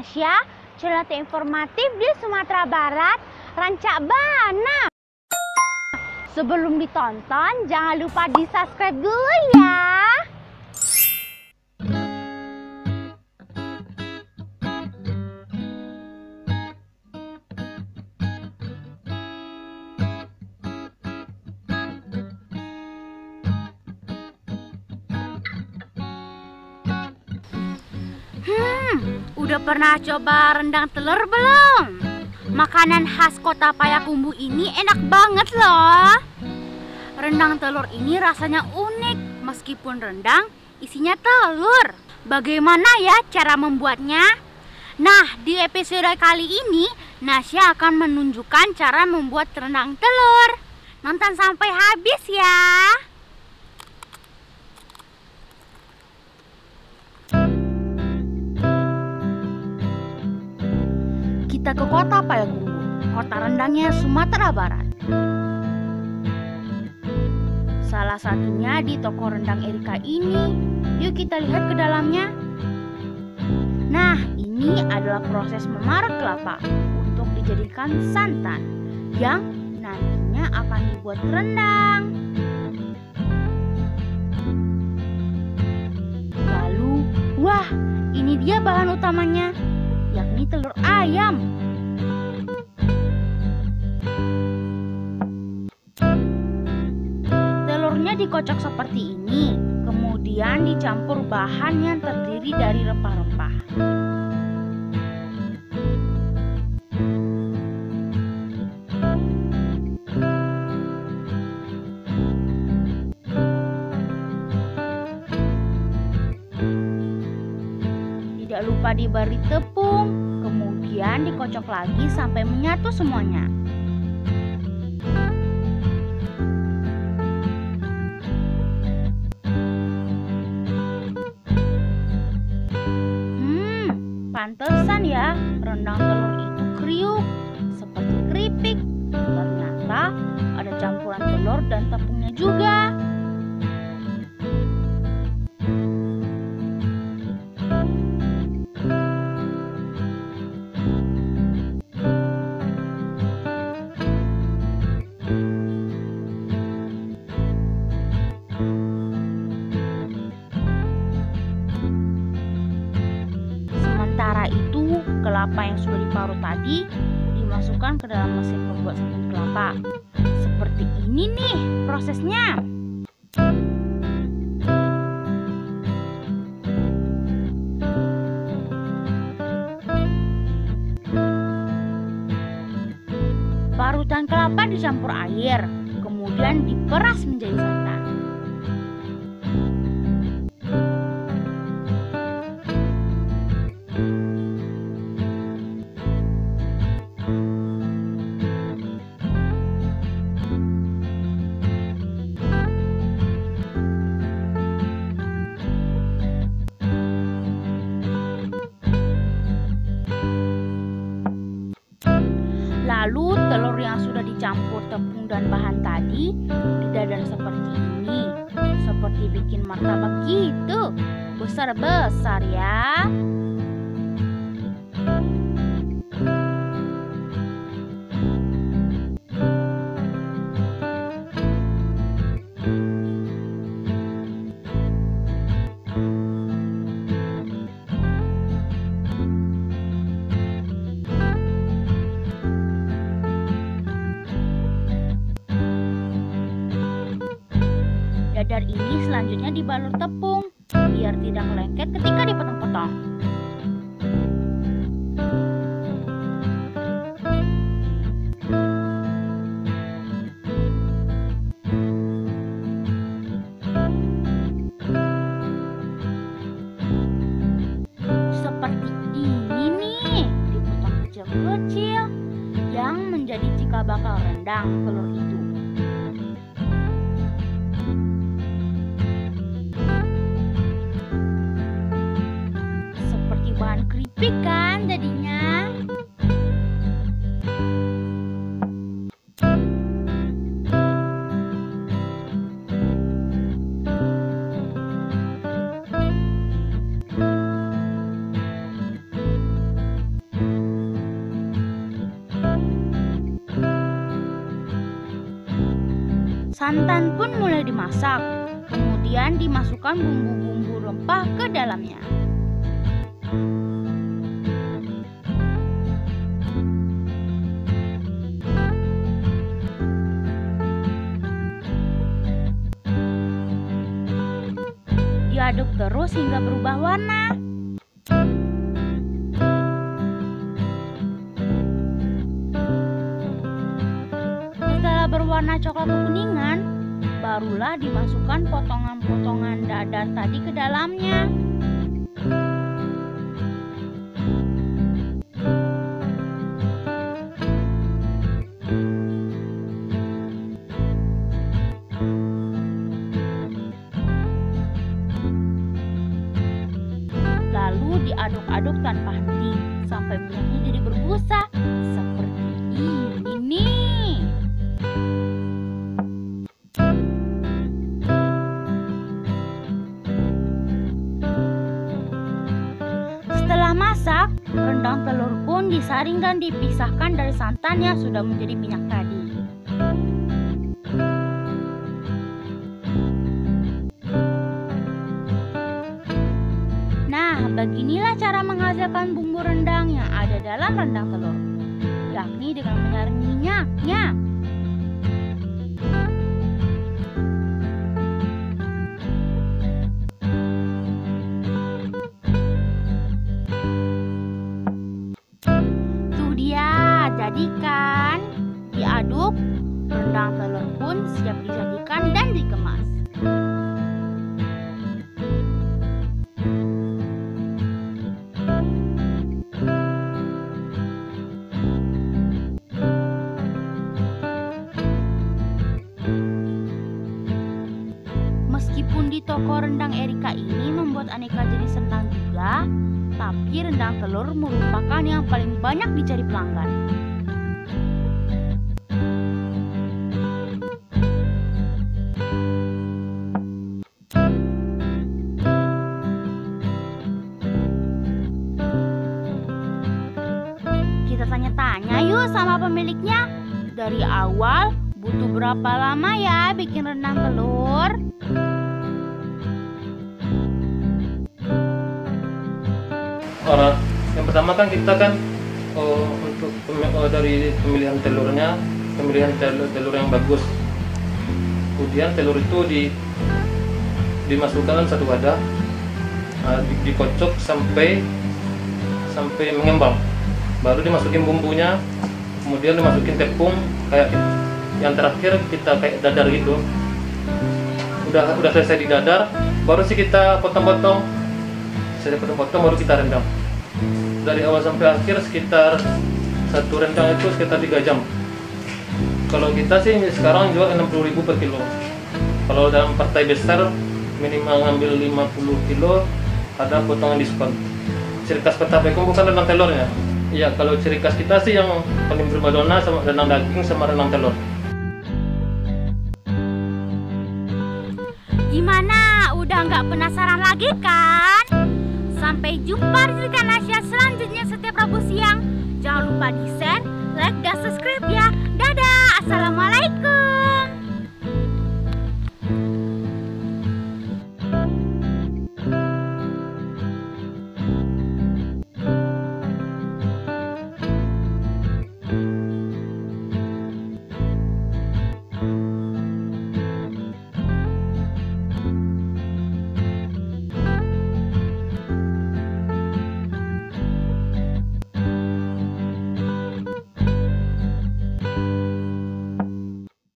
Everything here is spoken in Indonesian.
Nasya, channel informatif di Sumatera Barat, Rancak Bana. Sebelum ditonton, jangan lupa di-subscribe dulu ya. Udah pernah coba rendang telur belum? Makanan khas kota Payakumbuh ini enak banget loh. Rendang telur ini rasanya unik, meskipun rendang isinya telur. Bagaimana ya cara membuatnya? Nah, di episode kali ini Nasya akan menunjukkan cara membuat rendang telur. Nonton sampai habis ya. Kita ke kota Payakumbuh, kota rendangnya Sumatera Barat. Salah satunya di toko rendang Erika ini. Yuk kita lihat ke dalamnya. Nah, ini adalah proses memarut kelapa untuk dijadikan santan yang nantinya akan dibuat rendang. Lalu, wah, ini dia bahan utamanya, yakni telur ayam. Telurnya dikocok seperti ini, kemudian dicampur bahan yang terdiri dari rempah-rempah. Tidak lupa diberi tepung, kemudian dikocok lagi sampai menyatu semuanya. Pantesan ya rendang telur itu kriuk seperti keripik. Ternyata ada campuran telur dan tepungnya juga. Sementara itu, kelapa yang sudah diparut tadi dimasukkan ke dalam mesin pembuat santan kelapa. Seperti ini nih prosesnya. Parutan kelapa dicampur air, kemudian diperas menjadi santan. Lalu telur yang sudah dicampur tepung dan bahan tadi didadar seperti ini. Seperti bikin martabak gitu. Besar-besar ya. Dadar ini selanjutnya dibalur tepung biar tidak lengket ketika dipotong-potong. Seperti ini nih, dipotong kecil-kecil yang menjadi cikal bakal rendang telur itu. Bahan keripik kan jadinya. Santan pun mulai dimasak, kemudian dimasukkan bumbu-bumbu rempah ke dalamnya. Diaduk terus hingga berubah warna. Setelah berwarna coklat kekuningan, barulah dimasukkan potongan-potongan dadar tadi ke dalamnya. Lalu diaduk-aduk tanpa henti sampai minyaknya jadi berbusa seperti ini nih. Setelah masak, rendang telur pun disaring dan dipisahkan dari santan yang sudah menjadi minyak tadi. Nah, beginilah cara menghasilkan bumbu rendang yang ada dalam rendang telur, yakni dengan menyaring minyaknya. Tuh dia, jadikan. Diaduk, rendang telur pun siap disajikan dan dikemas. Meskipun di toko rendang Erika ini membuat aneka jenis rendang juga, tapi rendang telur merupakan yang paling banyak dicari pelanggan. Kita tanya-tanya yuk sama pemiliknya. Dari awal butuh berapa lama ya bikin rendang telur? Yang pertama kan kita untuk dari pemilihan telurnya, pemilihan telur yang bagus. Kemudian telur itu dimasukkan dalam satu wadah, dikocok sampai mengembang. Baru dimasukin bumbunya, kemudian dimasukin tepung kayak yang terakhir kita kayak dadar gitu. Udah selesai didadar, baru sih kita potong-potong. Setelah potong-potong baru kita rendam. Dari awal sampai akhir sekitar satu rendang itu sekitar 3 jam. Kalau kita sih sekarang jual 60.000 per kilo. Kalau dalam partai besar minimal ngambil 50 kilo, ada potongan diskon. Ciri khas Kota Pekong bukan rendang telurnya. Iya, kalau ciri khas kita sih yang paling primadona sama rendang daging sama rendang telur. Gimana? Udah nggak penasaran lagi kan? Sampai jumpa di Rekan Asia selanjutnya setiap Rabu siang. Jangan lupa di share, like, dan subscribe.